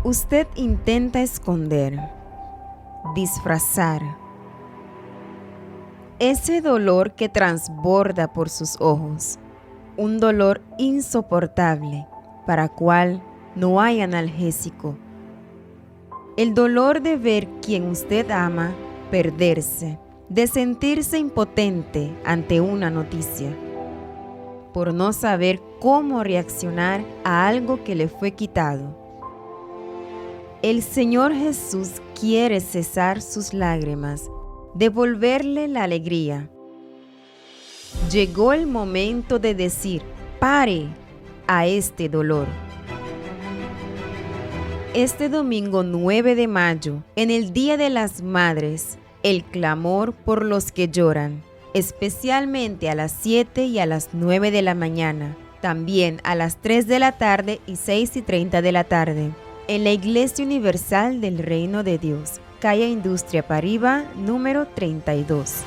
Usted intenta esconder, disfrazar ese dolor que transborda por sus ojos, un dolor insoportable para cual no hay analgésico. El dolor de ver quien usted ama perderse, de sentirse impotente ante una noticia, por no saber cómo reaccionar a algo que le fue quitado. El Señor Jesús quiere cesar sus lágrimas, devolverle la alegría. Llegó el momento de decir pare a este dolor. Este domingo 9 de mayo, en el Día de las Madres, el clamor por los que lloran, especialmente a las 7 y a las 9 de la mañana, también a las 3 de la tarde y 6:30 de la tarde, en la Iglesia Universal del Reino de Dios, calle Industria Paribas, número 32.